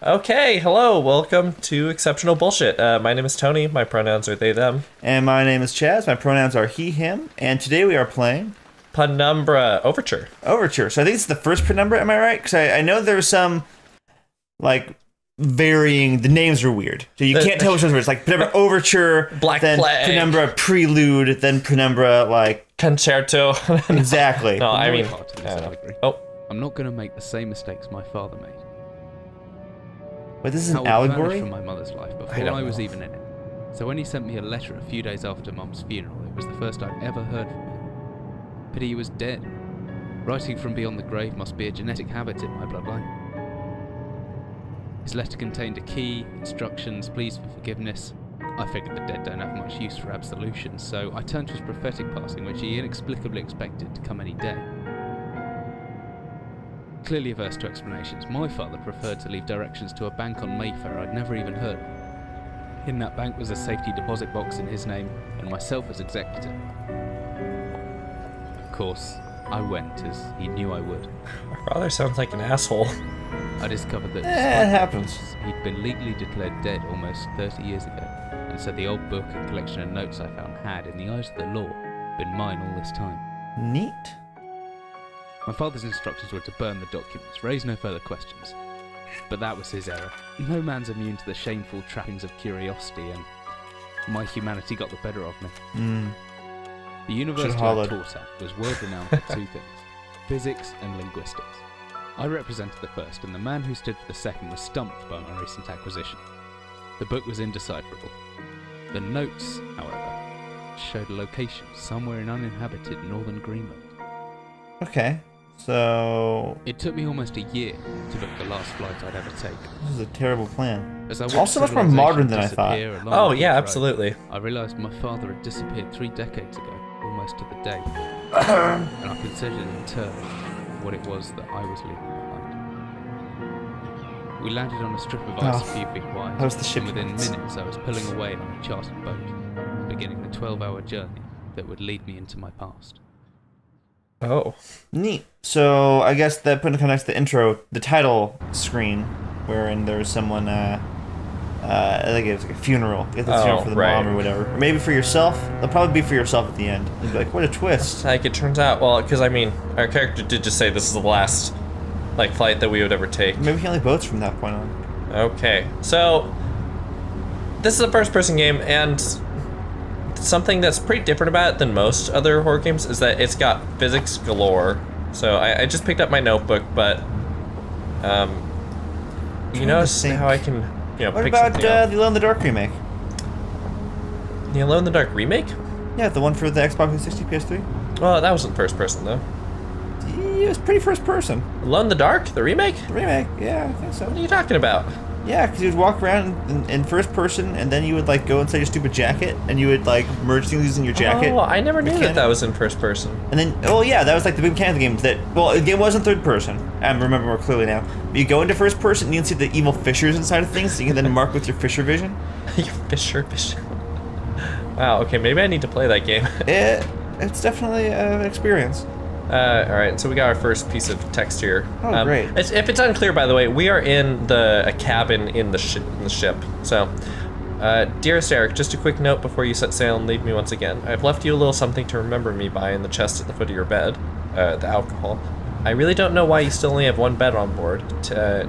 Okay, hello, welcome to Exceptional Bullshit. My name is Tony, my pronouns are they, them. And my name is Chaz, my pronouns are he, him, and today we are playing Penumbra Overture. Overture. So I think it's the first Penumbra, am I right? Because I know there's some, like, varying, the names are weird. So you can't tell which ones are. It's like Penumbra Overture, Black then Flag. Penumbra Prelude, then Penumbra, like... Concerto. Exactly. No, I mean... Part in this allegory. Oh. I'm not going to make the same mistakes my father made. Wait, this is How an it allegory? vanished from my mother's life before don't I was know. even in it. So when he sent me a letter a few days after Mum's funeral, it was the first I'd ever heard from him. Pity he was dead. Writing from beyond the grave must be a genetic habit in my bloodline. His letter contained a key, instructions, pleas for forgiveness. I figured the dead don't have much use for absolution, so I turned to his prophetic passing, which he inexplicably expected to come any day. Clearly averse to explanations, my father preferred to leave directions to a bank on Mayfair I'd never even heard of. In that bank was a safety deposit box in his name, and myself as executor. Of course, I went, as he knew I would. My father sounds like an asshole. I discovered that It despite happens. this, he'd been legally declared dead almost 30 years ago, and so the old book and collection of notes I found had, in the eyes of the law, been mine all this time. Neat. My father's instructions were to burn the documents, raise no further questions. But that was his error. No man's immune to the shameful trappings of curiosity, and my humanity got the better of me. The university I hollowed. taught at was world-renowned for two things, physics and linguistics. I represented the first, and the man who stood for the second was stumped by my recent acquisition. The book was indecipherable. The notes, however, showed a location somewhere in uninhabited northern Greenland. Okay, so... It took me almost a year to book the last flight I'd ever take. This is a terrible plan. As I It's watched also much more civilization modern than I thought. disappear along Oh the yeah, road, absolutely. I realised my father had disappeared 3 decades ago, almost to the day. And I considered in turn what it was that I was leaving behind. We landed on a strip of ice a few feet wide, how's the ship and within units? minutes I was pulling away on a chartered boat, beginning the 12-hour journey that would lead me into my past. Oh. Neat. So I guess that put in context the intro, the title screen, wherein there's someone, I think it was like a funeral. You have the funeral for the right. mom or whatever. Or maybe for yourself. They'll probably be for yourself at the end. You'd be like, what a twist. Like, it turns out, well, because, I mean, our character did just say this is the last, like, flight that we would ever take. Maybe he only boats from that point on. Okay, so, this is a first-person game, and something that's pretty different about it than most other horror games is that it's got physics galore. So I just picked up my notebook, but you notice how I can, What pick about something up. the Alone in the Dark remake? The Alone in the Dark remake? Yeah, the one for the Xbox 360, PS3. Well, that wasn't first person though. Yeah, it was pretty first person. Alone in the Dark, the remake? The remake, yeah, I think so. What are you talking about? Yeah, because you'd walk around in first person, and then you would like go inside your stupid jacket, and you would like merge things using your jacket. Oh, I never knew mechanic. that was in first person. And then, oh yeah, that was like the big mechanic of the game. That well, the game wasn't third person. I remember more clearly now. But you go into first person, and you can see the evil fissures inside of things, so you can then mark with your fisher vision. You Fisher. Wow. Okay, maybe I need to play that game. It's definitely an experience. All right, so we got our first piece of text here. Oh, great. If it's unclear, by the way, we are in a cabin in the ship. So, dearest Eric, just a quick note before you set sail and leave me once again. I've left you a little something to remember me by in the chest at the foot of your bed, the alcohol. I really don't know why you still only have one bed on board.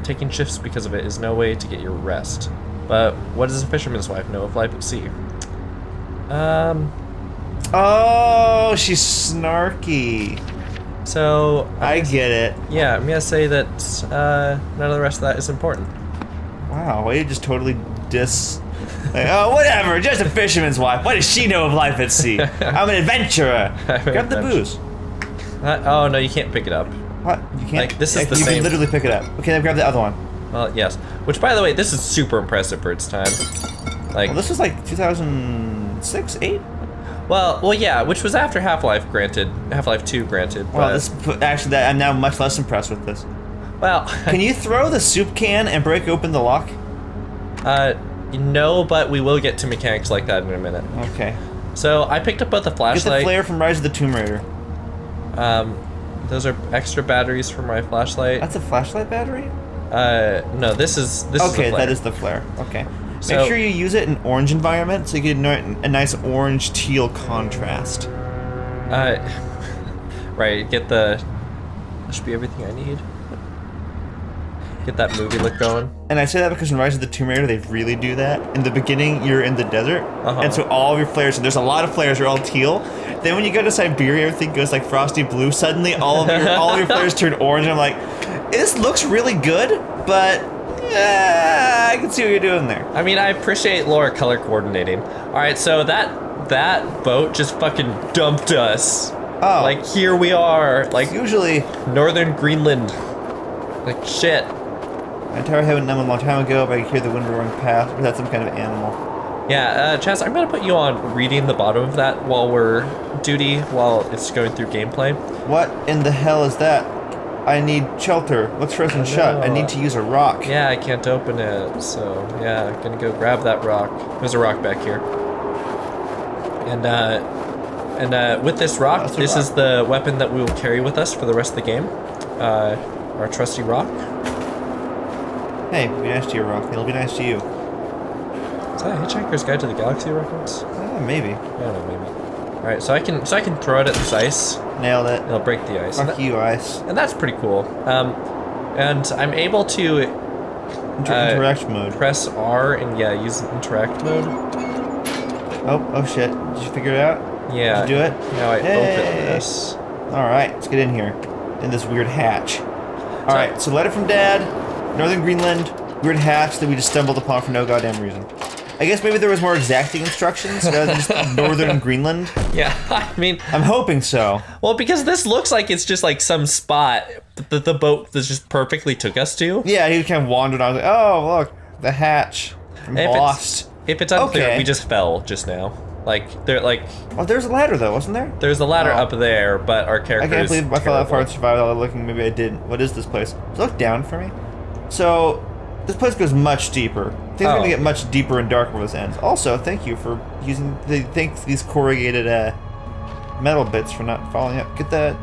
Taking shifts because of it is no way to get your rest. But what does a fisherman's wife know of life at sea? Oh, she's snarky. So I get it. yeah, I'm gonna say that none of the rest of that is important. Wow, you just totally like, oh, whatever, just a fisherman's wife. What does she know of life at sea? I'm an adventurer. Grab the booze. Oh no, you can't pick it up. What? You can't? Like, this is the you same- can literally pick it up. Okay, then grab the other one. Well, yes. Which, by the way, this is super impressive for its time. Like, Well, this was like 2006, 8? well, yeah. Which was after Half-Life, granted. Half-Life 2, granted. Well, But, actually, I'm now much less impressed with this. well, Can you throw the soup can and break open the lock? no, but we will get to mechanics like that in a minute. Okay. So I picked up both the Get the flashlight. flare from Rise of the Tomb Raider. Those are extra batteries for my flashlight. That's a flashlight battery? No, this is the Okay, flare. that is the flare. Okay. So- Make sure you use it in orange environment so you get a nice orange teal contrast. Right, get the... That should be everything I need. Get that movie look going. And I say that because in Rise of the Tomb Raider, they really do that. In the beginning, you're in the desert, and so all of your flares, and there's a lot of flares, are all teal. Then when you go to Siberia, everything goes like frosty blue. Suddenly, all of your flares turn orange. And I'm like, this looks really good, but I can see what you're doing there. I mean, I appreciate Laura color coordinating. Alright, so that boat just fucking dumped us. Oh, Like, here we are. Like, usually, northern Greenland. Like, shit. my tower had went numb a long time ago, but I could hear the wind roaring past. Was that some kind of animal? Yeah, Chaz, I'm gonna put you on reading the bottom of that while it's going through gameplay. What in the hell is that? I need shelter. Looks frozen shut. I need to use a rock. Yeah, I can't open it, so yeah, I'm gonna go grab that rock. There's a rock back here. And with this rock, That's a this rock. is the weapon that we will carry with us for the rest of the game. Our trusty rock. Hey, be nice to your rock. It'll be nice to you. Is that a Hitchhiker's Guide to the Galaxy reference? Maybe. I don't know, maybe. All right, so I can throw it at this ice. Nailed it. It'll break the ice. Fuck you, ice. And that's pretty cool. And I'm able to Interact mode. press R and use interact mode. Oh shit. Did you figure it out? Yeah. Did you do it? Now I Hey. open this. Alright, let's get in here. In this weird hatch. Alright, so letter from Dad, Northern Greenland, weird hatch that we just stumbled upon for no goddamn reason. I guess maybe there was more exacting instructions rather than just Northern Greenland. Yeah, I mean, I'm hoping so. well, because this looks like it's just like some spot that the boat that just perfectly took us to. Yeah, he kind of wandered. I was like, oh, look, the hatch. I'm lost. If it's unclear, Okay. we just fell just now. Like, Oh, there's a ladder, though, wasn't there? there's a ladder Oh. up there, but our character I can't is believe I fell that far and terrible. survived all that looking. Maybe I didn't. What is this place? So look down for me. So, this place goes much deeper. Things are Oh. going to get much deeper and darker where this ends. Also, thank you for using these corrugated metal bits for not falling out. Get that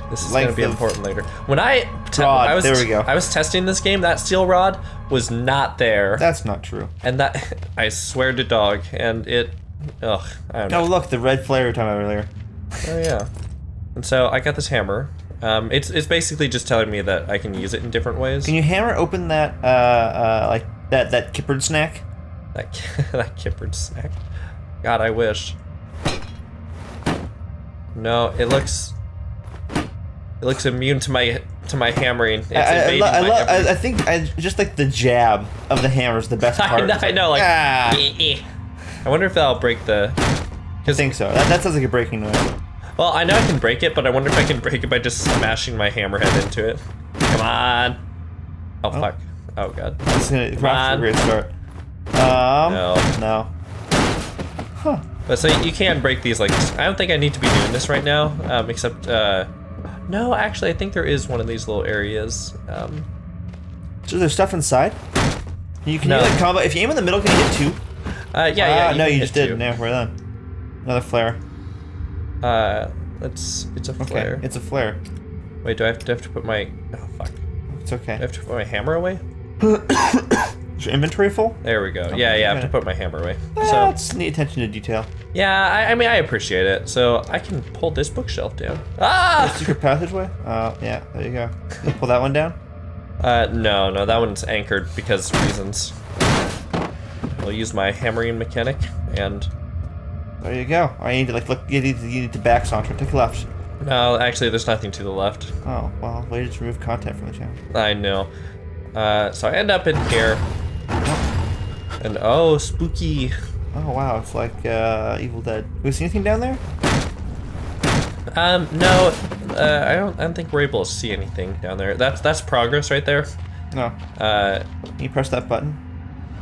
This is length gonna be of important later. When I rod, there we go. I was testing this game. That steel rod was not there, That's not true. and that I swear to dog, and it. Ugh, I don't know. Oh, look, the red flare we were talking about earlier. Oh yeah. And so I got this hammer. It's basically just telling me that I can use it in different ways. Can you hammer open that, like, that kippered snack? That that kippered snack. God, I wish. No, it looks immune to my hammering. It's evading my every- I think just like the jab of the hammer is the best part. I know, like. Ah. I wonder if that'll break the. I think so. That sounds like a breaking noise. Well, I know I can break it, but I wonder if I can break it by just smashing my hammerhead into it. Come on. Oh fuck. Oh god. This is gonna Come on. a great start. No. Huh. But so you can break these like this. I don't think I need to be doing this right now, except no, actually I think there is one of these little areas. So there's stuff inside? You can No. you like combo if you aim in the middle, can you hit two? Yeah. No, can you hit just did. two. No, we're done. Another flare. It's a Okay, flare. it's a flare. Wait, do I have to put my? Oh fuck. It's okay. Do I have to put my hammer away? Is your inventory full? There we go. Yeah, I have to put my hammer away. So That's neat attention to detail. yeah, I mean I appreciate it. So I can pull this bookshelf down. Ah! Secret passageway? Yeah, there you go. You pull that one down? No, that one's anchored because reasons. I'll use my hammering mechanic and. There you go. I need to like look. You need to back saunter. Take left. No, actually, there's nothing to the left. Oh well, way to remove content from the channel. I know. So I end up in here. And oh, spooky. Oh wow, it's like Evil Dead. We see anything down there? No, I don't think we're able to see anything down there. That's progress right there. No. Can you press that button?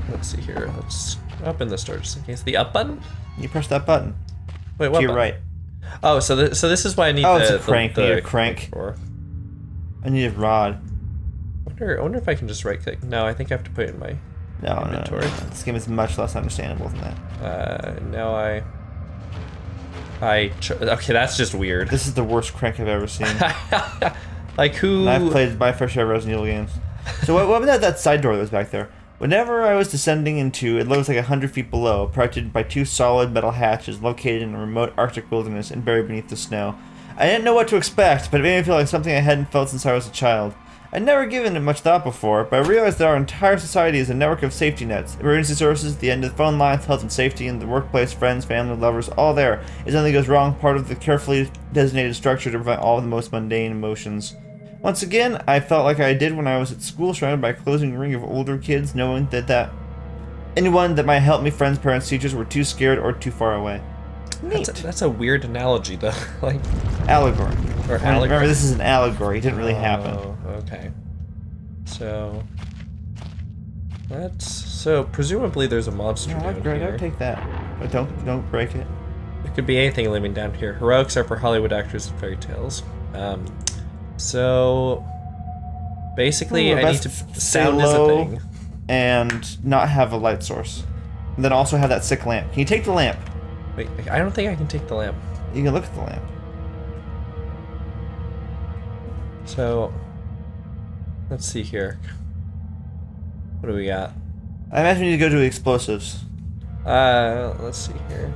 Let's see here. Let's open this door just in case. The up button? Can you press that button? Wait, what? To your button? right. Oh, so this is why I need Oh, the it's a crank. The, You need a crank. for. I need a rod. I wonder if I can just right click. No, I think I have to put it in my No. inventory. This game is much less understandable than that. Now okay, that's just weird. This is the worst crank I've ever seen. Like who? And I've played my fair share of Resident Evil games. So what about that side door that was back there? Whenever I was descending into, it was like 100 feet below, protected by 2 solid metal hatches located in a remote Arctic wilderness and buried beneath the snow. I didn't know what to expect, but it made me feel like something I hadn't felt since I was a child. I'd never given it much thought before, but I realized that our entire society is a network of safety nets. Emergency services, the end of the phone lines, health and safety, in the workplace, friends, family, lovers, all there. If something goes wrong, part of the carefully designated structure to prevent all of the most mundane emotions. Once again, I felt like I did when I was at school, surrounded by a closing ring of older kids, knowing that anyone that might help me, friends, parents, teachers, were too scared or too far away. Neat. That's a weird analogy, though. Like allegory. Or allegory. Remember, this is an allegory. It didn't really happen. Oh, okay. So presumably there's a monster down great. here. I'll take that, but don't break it. It could be anything living down here. Heroics are for Hollywood actors and fairy tales. So basically, I need to sound is a thing, and not have a light source, and then also have that sick lamp. Can you take the lamp? Wait, I don't think I can take the lamp. You can look at the lamp. So let's see here. What do we got? I imagine we need to go to explosives. Let's see here.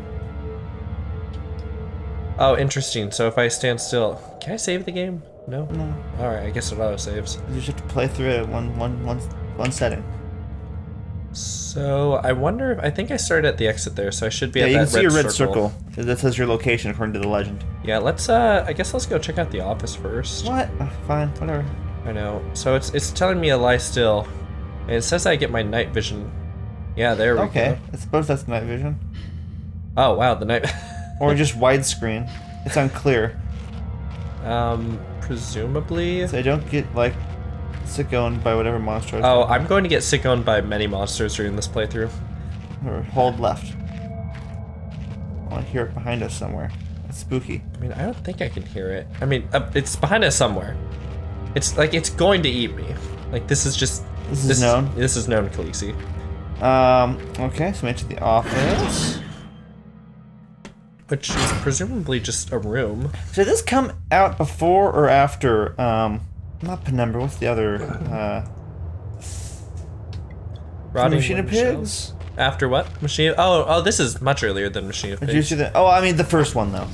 Oh, interesting. So if I stand still, can I save the game? No? No. Alright, I guess it auto saves. You just have to play through it one setting. So I wonder if I think I started at the exit there, so I should be at that red circle. Yeah, you can see a red circle. That says your location according to the legend. Yeah, let's I guess let's go check out the office first. What? Fine, whatever. I know. So it's telling me to lie still. And it says I get my night vision. Yeah, there we go. Okay. I suppose that's night vision. Oh wow, the night Or just widescreen. It's unclear. Presumably. So I don't get like sick-owned by whatever monster. Oh, I'm going to get sick-owned by many monsters during this playthrough. Or hold left. I want to hear it behind us somewhere. It's spooky. I mean, I don't think I can hear it. I mean, it's behind us somewhere. It's like it's going to eat me. Like this is just. This is known. This is known, Khaleesi. Okay, so we enter the office. Which is presumably just a room. So did this come out before or after, not Penumbra, what's the other, Rotting Machine of Shells? Pigs? After what? Machine. Oh, this is much earlier than Machine of Did you Pigs. see that? Oh, I mean the first one though.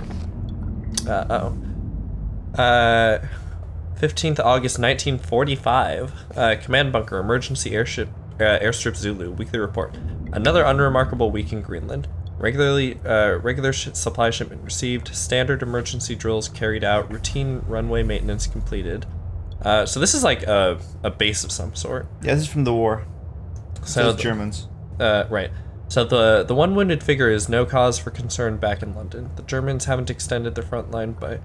15th August 1945. Command bunker, emergency airstrip Zulu. Weekly report. Another unremarkable week in Greenland. Regular supply shipment received. Standard emergency drills carried out. Routine runway maintenance completed. So this is like a base of some sort. Yeah, this is from the war. So Those Germans. Right. So the one wounded figure is no cause for concern back in London. The Germans haven't extended their front line by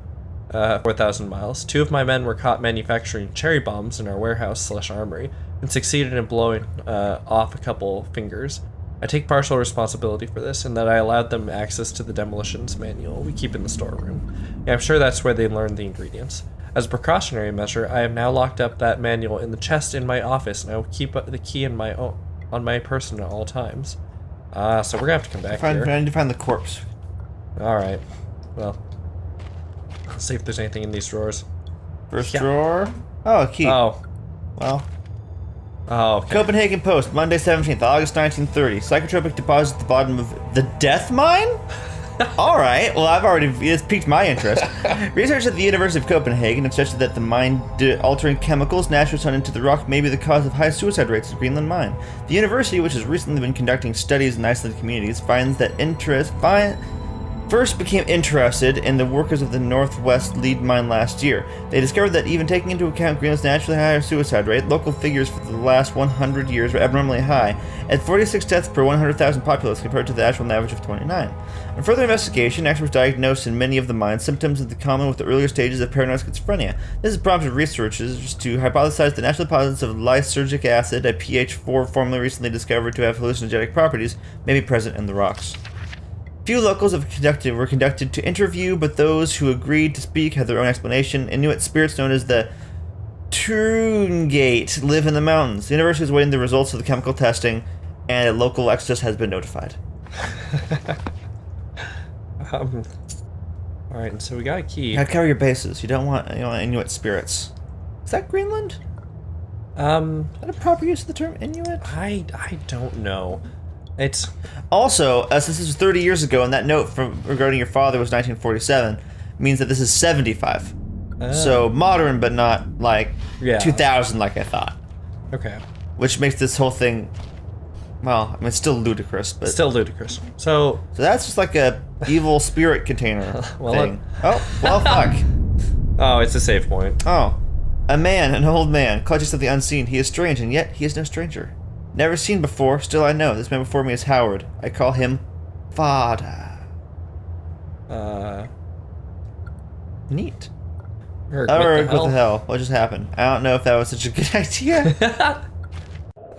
4,000 miles. 2 of my men were caught manufacturing cherry bombs in our warehouse/armory and succeeded in blowing off a couple fingers. I take partial responsibility for this, and that I allowed them access to the demolitions manual we keep in the storeroom. Yeah, I'm sure that's where they learned the ingredients. As a precautionary measure, I have now locked up that manual in the chest in my office, and I will keep the key on my person at all times. So we're gonna have to come back here. I need to find the corpse. All right. Well, let's see if there's anything in these drawers. First drawer. Oh, a key. Oh. Well. Oh, okay. Copenhagen Post, Monday 17th, August 1930. Psychotropic deposit at the bottom of the death mine? Alright, well it's piqued my interest. Research at the University of Copenhagen have suggested that the mind-altering chemicals naturally thrown into the rock may be the cause of high suicide rates at Greenland mine. The university, which has recently been conducting studies in isolated communities, finds that first became interested in the workers of the Northwest Lead Mine last year. They discovered that even taking into account Greenland's naturally higher suicide rate, local figures for the last 100 years were abnormally high, at 46 deaths per 100,000 populace compared to the actual average of 29. On further investigation, experts diagnosed in many of the mines symptoms of the common with the earlier stages of paranoid schizophrenia. This has prompted researchers to hypothesize the natural deposits of lysergic acid, a pH4 formula recently discovered to have hallucinogenic properties, may be present in the rocks. Few locals were conducted to interview, but those who agreed to speak had their own explanation. Inuit spirits known as the Trungate live in the mountains. The university is waiting the results of the chemical testing, and a local exodus has been notified. Alright, and so we got a key. You gotta cover your bases. You don't want Inuit spirits. that Greenland? Is that a proper use of the term Inuit? I don't know. It's Also, since this was 30 years ago, and that note from regarding your father was 1947, means that this is 75. So modern, but not like 2000 like I thought. okay. Which makes this whole thing, well, I mean, it's still ludicrous, but Still ludicrous. So that's just like a evil spirit container Well, thing. Oh, well, fuck. oh, it's a save point. Oh, a man, an old man, clutches something unseen. He is strange, and yet he is no stranger. Never seen before, still I know. This man before me is Howard. I call him Father. Neat. What What the hell? What just happened? I don't know if that was such a good idea.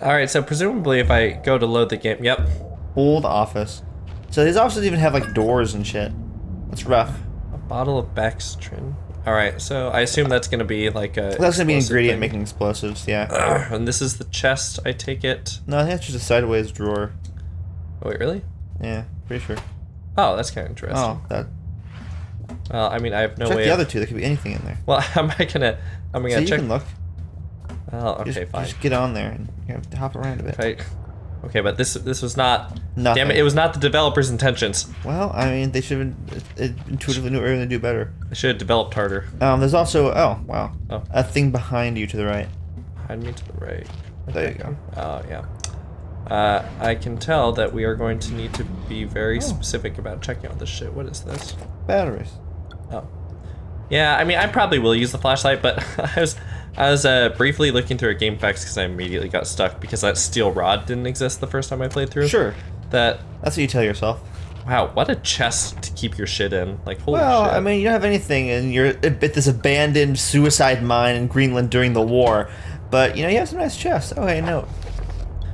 Alright, so presumably if I go to load the game, yep. Old office. So these offices even have like doors and shit. That's rough. A bottle of Baxtrin. Alright, so I assume that's gonna be like a... That's gonna be an explosive ingredient thing. making explosives, yeah. And this is the chest, I take it. No, I think it's just a sideways drawer. Oh, wait, really? Yeah, pretty sure. Oh, that's kind of interesting. Oh, that. Well, I mean, I have no Check way the of... other two. There could be anything in there. Well, am I gonna So you check... can look. Oh, okay, Just, fine. just get on there and you have to hop around a bit. Right. Okay, but this was not... Nothing. Damn it, it was not the developers' intentions. Well, I mean, they should have intuitively knew earlier to do better. They should have developed harder. There's also, oh, wow. Oh. A thing behind you to the right. Hide me to the right. There you go. Oh, yeah. I can tell that we are going to need to be very specific about checking out this shit. What is this? Batteries. Oh. Yeah, I mean, I probably will use the flashlight, but I was briefly looking through a game facts because I immediately got stuck because that steel rod didn't exist the first time I played through. Sure. That, That's what you tell yourself. wow, what a chest to keep your shit in. Like, holy Well, shit. I mean, you don't have anything, and you're at this abandoned suicide mine in Greenland during the war, but, you know, you have some nice chests. Oh, hey, note.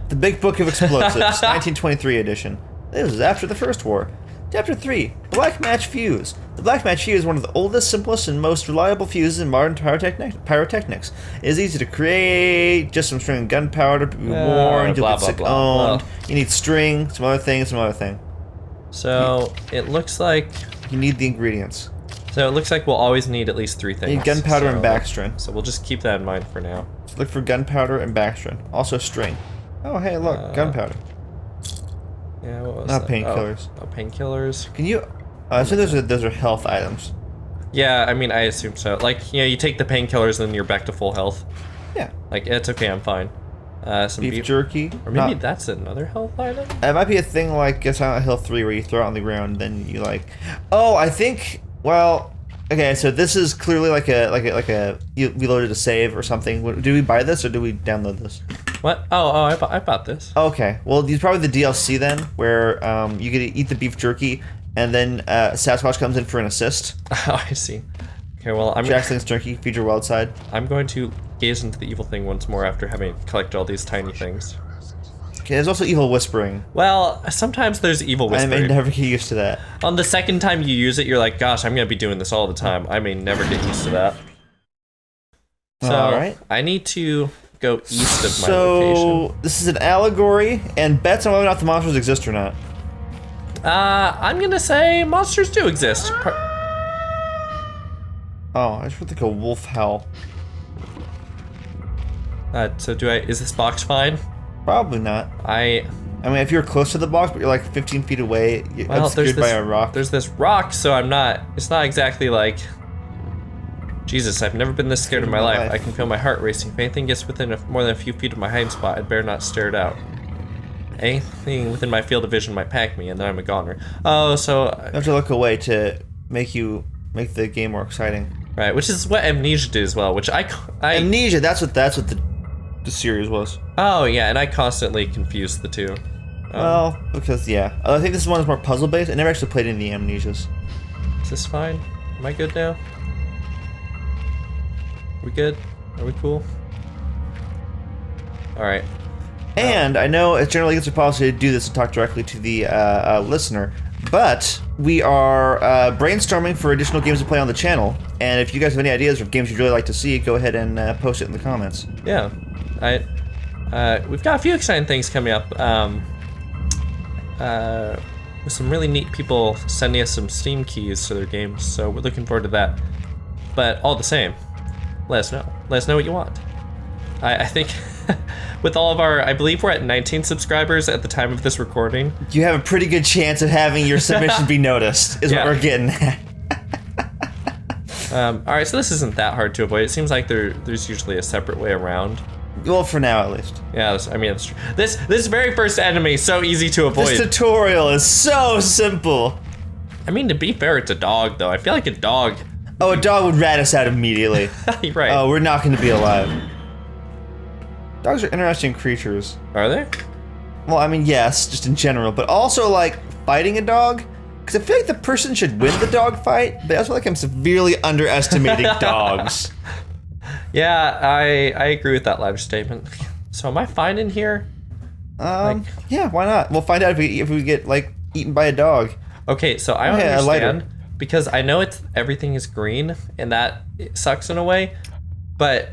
The Big Book of Explosives, 1923 edition. This was after the First War. Chapter 3, Black Match Fuse. The Black Match Fuse is one of the oldest, simplest, and most reliable fuses in modern pyrotechnics. It is easy to create, just some string and gunpowder to be worn, you'll blah, get blah, sick blah, owned. blah. You need string, some other thing, some other thing. So, it looks like... You need the ingredients. So it looks like we'll always need at least 3 things. You need gunpowder so, and backstring. So we'll just keep that in mind for now. So look for gunpowder and backstring. Also string. Oh, hey, look, gunpowder. Yeah, what was Not that? painkillers. Oh, painkillers. Can you... I think those are health items. Yeah, I mean, I assume so. Like, you know, you take the painkillers and then you're back to full health. Yeah. Like, it's okay, I'm fine. Some Beef jerky. Or maybe that's another health item? It might be a thing like Silent Hill 3 where you throw it on the ground, then you like... Oh, I think... Well... Okay, so this is clearly like a we loaded a save or something. Did we buy this or did we download this? What? Oh, I bought this. Okay, well, these probably the DLC then, where you get to eat the beef jerky, and then Sasquatch comes in for an assist. Oh, I see. Okay, well, Jacklin's jerky, feature wild side. I'm going to gaze into the evil thing once more after having collected all these tiny things. Okay, there's also evil whispering. Well, sometimes there's evil I whispering. may never get used to that. On the second time you use it, you're like, gosh, I'm going to be doing this all the time. I may never get used to that. So, Alright. I need to go east of my So, location. this is an allegory, and bets on whether or not the monsters exist or not. I'm going to say monsters do exist. Oh, I just heard like a wolf howl. So is this box fine? Probably not. I mean, if you're close to the box, but you're like 15 feet away, you're obscured by a rock. There's this rock, so it's not exactly like, Jesus, I've never been this scared in my life. I can feel my heart racing. If anything gets within more than a few feet of my hiding spot, I'd better not stare it out. Anything within my field of vision might pack me, and then I'm a goner. Oh, so... You have to look away to make the game more exciting. Right, which is what Amnesia did as well, which I Amnesia, that's what the series was. Oh, yeah, and I constantly confused the two. Well, because, yeah. I think this one is more puzzle-based. I never actually played any of the Amnesias. Is this fine? Am I good now? We good? Are we cool? Alright. And I know it generally gets a policy to do this and talk directly to the listener, but we are brainstorming for additional games to play on the channel. And if you guys have any ideas of games you'd really like to see, go ahead and post it in the comments. Yeah. We've got a few exciting things coming up. With some really neat people sending us some Steam keys to their games, so we're looking forward to that. But all the same, let us know. let us know what you want. I think with all of our, I believe we're at 19 subscribers at the time of this recording. You have a pretty good chance of having your submission be noticed, is what we're getting at. Alright, so this isn't that hard to avoid. It seems like there's usually a separate way around. Well, for now, at least. Yeah, I mean, that's true. This very first enemy is so easy to avoid. This tutorial is so simple. I mean, to be fair, it's a dog, though. I feel like a dog... Oh, a dog would rat us out immediately. Right. Oh, we're not going to be alive. Dogs are interesting creatures. Are they? Well, I mean, yes, just in general, but also, like, fighting a dog? Because I feel like the person should win the dog fight, but I also feel like I'm severely underestimating dogs. Yeah, I agree with that latter statement. So am I fine in here? Yeah, why not? We'll find out if we get, like, eaten by a dog. Okay, so I a lighter. understand, because I know everything is green, and that sucks in a way, but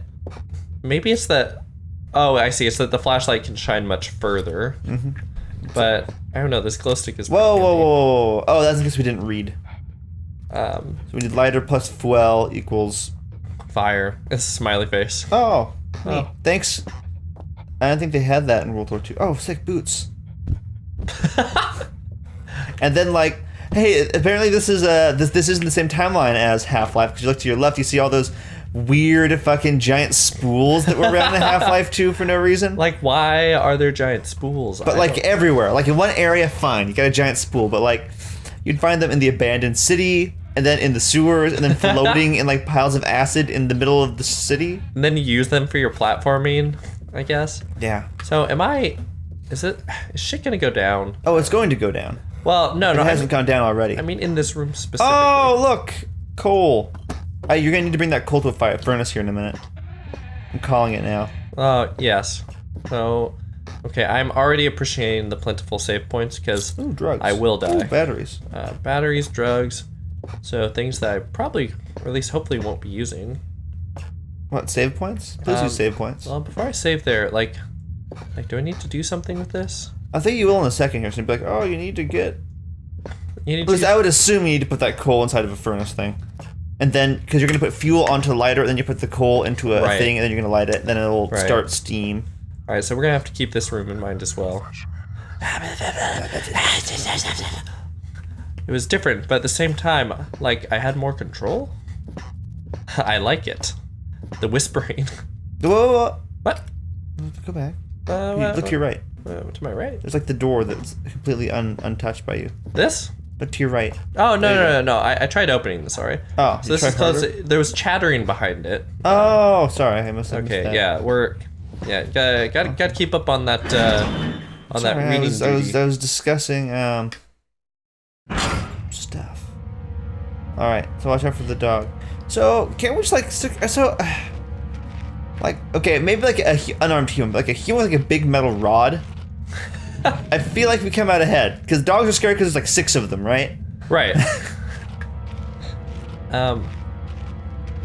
maybe it's that... Oh, I see. It's that the flashlight can shine much further. Mm-hmm. But I don't know. This glow stick is. Whoa! Oh, that's because we didn't read. So we need lighter plus fuel equals fire. It's a smiley face. Oh. Thanks. I don't think they had that in World War II. Oh, sick boots. And then like, hey, apparently this is this isn't the same timeline as Half-Life, because you look to your left, you see all those weird fucking giant spools that were around in Half-Life 2 for no reason. Like, why are there giant spools? But like everywhere. Like in one area, fine, you got a giant spool, but like you'd find them in the abandoned city, and then in the sewers, and then floating in like piles of acid in the middle of the city. And then you use them for your platforming, I guess. Yeah. So is shit gonna go down? Oh, it's going to go down. Well, no, It hasn't gone down already. I mean, in this room specifically. Oh, look! Coal. You're gonna need to bring that coal to a furnace here in a minute. I'm calling it now. Oh, yes. So, okay, I'm already appreciating the plentiful save points, because drugs. I will die. Ooh, batteries. Batteries, drugs, so things that I probably, or at least hopefully won't be using. What, save points? Please use save points. Well, before I save there, like, do I need to do something with this? I think you will in a second here, so you'll be like, oh, you need to get... You need At least I would assume you need to put that coal inside of a furnace thing. And then, because you're going to put fuel onto a lighter, then you put the coal into a thing, and then you're going to light it, then it'll start steam. Alright, so we're going to have to keep this room in mind as well. It was different, but at the same time, like, I had more control? I like it. The whispering. Whoa. What? Go back. Look to your right. To my right? There's like the door that's completely untouched by you. This? Look to your right. Oh, no. I tried opening this, sorry. Oh, so this is close. There was chattering behind it. Oh, sorry. I must have missed that. Okay, yeah, gotta keep up on that, that reading duty. I was discussing, stuff. Alright, so watch out for the dog. So, can't we just, like, like, okay, maybe like a unarmed human, but like a human with like a big metal rod. I feel like we come out ahead, because dogs are scary because there's like 6 of them, right? Right. I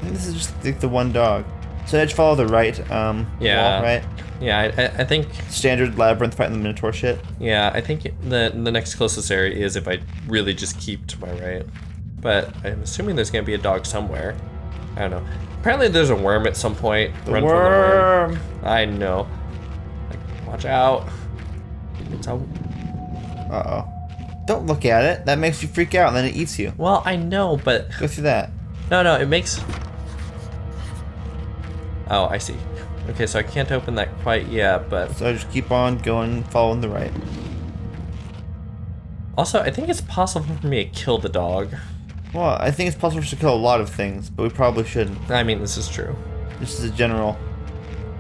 think this is just the one dog. So I just follow the right, wall, right? Yeah, I think... Standard labyrinth fighting the Minotaur shit. Yeah, I think the next closest area is if I really just keep to my right. But I'm assuming there's gonna be a dog somewhere. I don't know. Apparently there's a worm at some point. Run from the worm! I know. Like, watch out. It's out. Uh-oh. Don't look at it. That makes you freak out and then it eats you. Well, I know, but... Go through that. No, it makes... Oh, I see. Okay, so I can't open that quite yet, but... So just keep on going, following the right. Also, I think it's possible for me to kill the dog. Well, I think it's possible for us to kill a lot of things, but we probably shouldn't. I mean, this is true. This is a general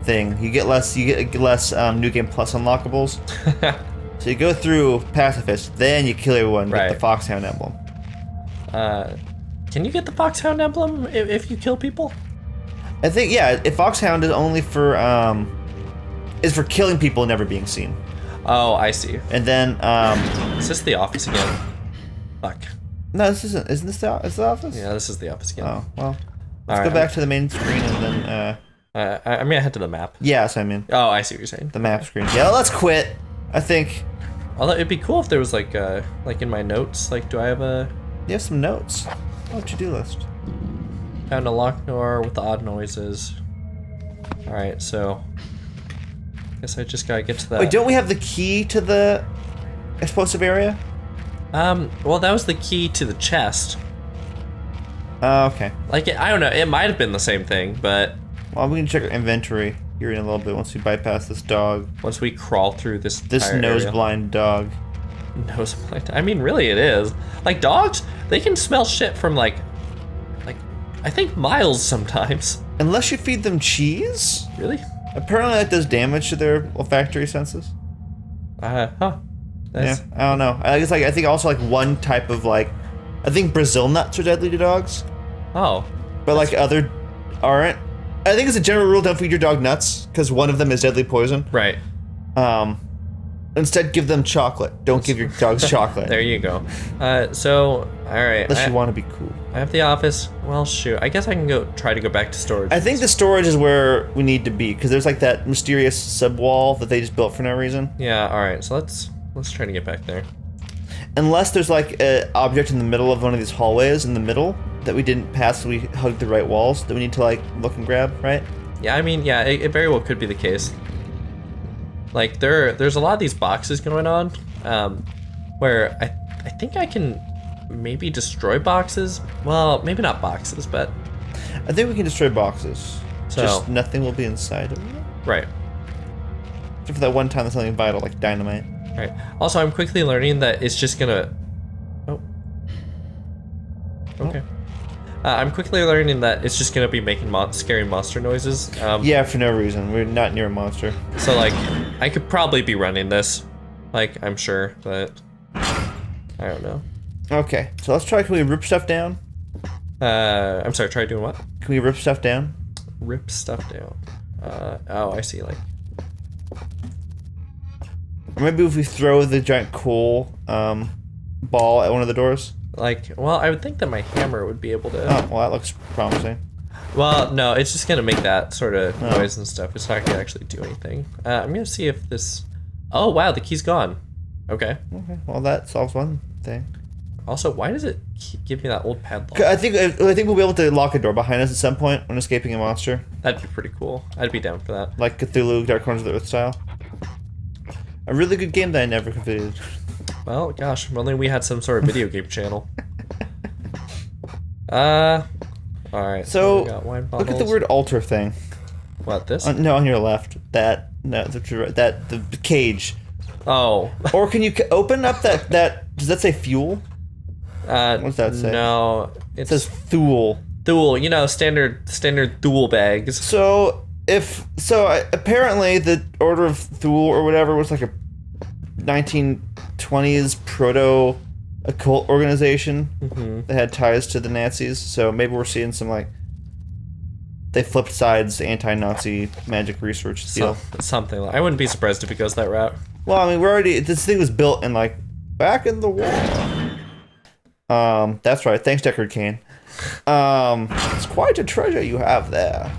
thing. You get less New Game Plus unlockables. So you go through Pacifist, then you kill everyone with the Foxhound emblem. Can you get the Foxhound emblem if you kill people? I think, yeah, if Foxhound is only for, is for killing people and never being seen. Oh, I see. And then, Is this the office again? Fuck. No, this isn't. Isn't this the office? Yeah, this is the office again. Oh, well. Let's go back to the main screen and then, I mean, I head to the map. Yeah, so I mean. Oh, I see what you're saying. The map screen. Yeah, let's quit, I think. Although, it'd be cool if there was, like in my notes, like, do I have a... You have some notes. Oh, to-do list. Found a locked door with the odd noises. Alright, so... guess I just gotta get to that. Wait, don't we have the key to the explosive area? Well, that was the key to the chest. Okay. Like, I don't know, it might have been the same thing, but... Well, we can check our inventory here in a little bit once we bypass this dog. once we crawl through this nose blind dog. Nose blind? I mean, really it is. Like, dogs, they can smell shit from, like, I think miles sometimes. Unless you feed them cheese? Really? Apparently that does damage to their olfactory senses. Huh. Yeah, I don't know. I think also like one type of like, I think Brazil nuts are deadly to dogs, Oh. but like other aren't. I think it's a general rule: don't feed your dog nuts because one of them is deadly poison. Right. Instead, give them chocolate. Don't give your dogs chocolate. There you go. So, alright. Unless you want to be cool. I have the office. Well, shoot. I guess I can try to go back to storage. I think the storage is where we need to be because there's like that mysterious sub wall that they just built for no reason. Yeah, alright. So let's try to get back there. Unless there's like an object in the middle of one of these hallways in the middle that we didn't pass, so we hugged the right walls that we need to like look and grab, right? Yeah, I mean, yeah, it very well could be the case. Like, there's a lot of these boxes going on, where I think I can maybe destroy boxes. Well, maybe not boxes, but... I think we can destroy boxes. So, just nothing will be inside of them. right. Except for that one time there's something vital, like dynamite. Right. Also, I'm quickly learning that it's just gonna... Oh. Okay. I'm quickly learning that it's just gonna be making scary monster noises. Yeah, for no reason. We're not near a monster. So, like, I could probably be running this. Like, I'm sure, but... I don't know. Okay, so let's try, can we rip stuff down? I'm sorry, try doing what? Can we rip stuff down? Rip stuff down. Oh, I see, like... Or maybe if we throw the giant coal ball at one of the doors? Like, well, I would think that my hammer would be able to... Oh, well, that looks promising. Well, no, it's just gonna make that sort of noise and stuff. It's not gonna actually do anything. I'm gonna see if this... Oh, wow, the key's gone. Okay. Okay, well, that solves one thing. Also, why does it give me that old padlock? I think we'll be able to lock a door behind us at some point when escaping a monster. That'd be pretty cool. I'd be down for that. Like Cthulhu, Dark Corners of the Earth style. A really good game that I never completed. Well, gosh, if only we had some sort of video game channel. Alright. So, we got wine look at the bottles. weird altar thing. What, this? No, on your left. The cage. Oh. Or can you open up that, does that say fuel? What does that say? No. It says Thule. Thule, you know, standard Thule bags. So, apparently the Order of Thule or whatever was like a 1920s proto-occult organization that had ties to the Nazis. So maybe we're seeing some, like, they flipped sides, anti-Nazi magic research deal. Something like... I wouldn't be surprised if it goes that route. Well, I mean, this thing was built in, like, back in the war. That's right. Thanks, Deckard Cain. It's quite a treasure you have there.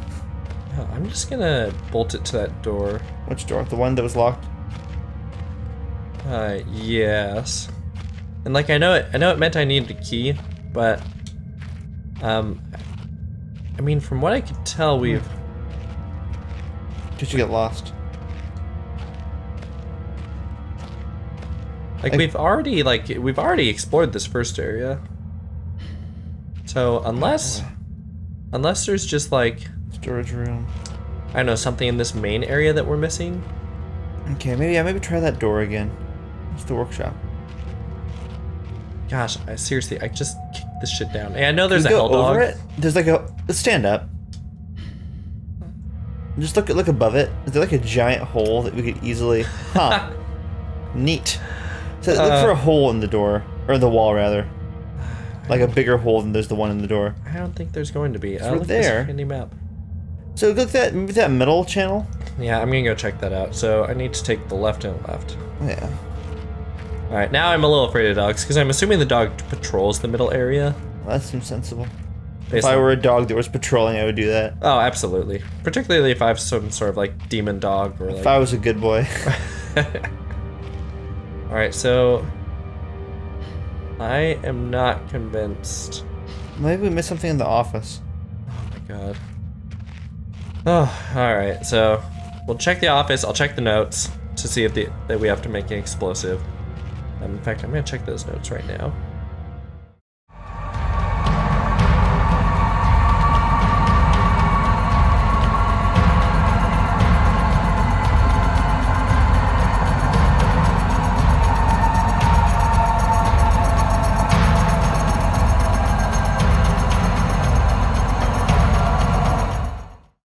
Oh, I'm just gonna bolt it to that door. Which door? The one that was locked? Yes. And, like, I know it meant I needed a key, but, I mean, from what I could tell, we've... Did you get lost? Like, we've already explored this first area. So, unless there's just, like... Storage room. I don't know, something in this main area that we're missing? Okay, maybe try that door again. It's the workshop. Gosh, seriously, I just kicked this shit down. Hey, I know there's a go hell dog. over it? There's like let's stand up. Just look above it. Is there like a giant hole that we could easily... Huh. Neat. So look for a hole in the door. Or the wall, rather. Like a bigger hole than there's the one in the door. I don't think there's going to be. It's right look at there. this handy map. So look at that middle channel. Yeah, I'm gonna go check that out. So I need to take the left and left. Yeah. Alright, now I'm a little afraid of dogs, because I'm assuming the dog patrols the middle area. Well, that seems sensible. Basically. If I were a dog that was patrolling, I would do that. Oh, absolutely. Particularly if I have some sort of, like, demon dog or, like... If I was a good boy. Alright, so... I am not convinced. Maybe we missed something in the office. Oh my god. Oh, all right. So we'll check the office. I'll check the notes to see if that we have to make an explosive. In fact, I'm gonna check those notes right now.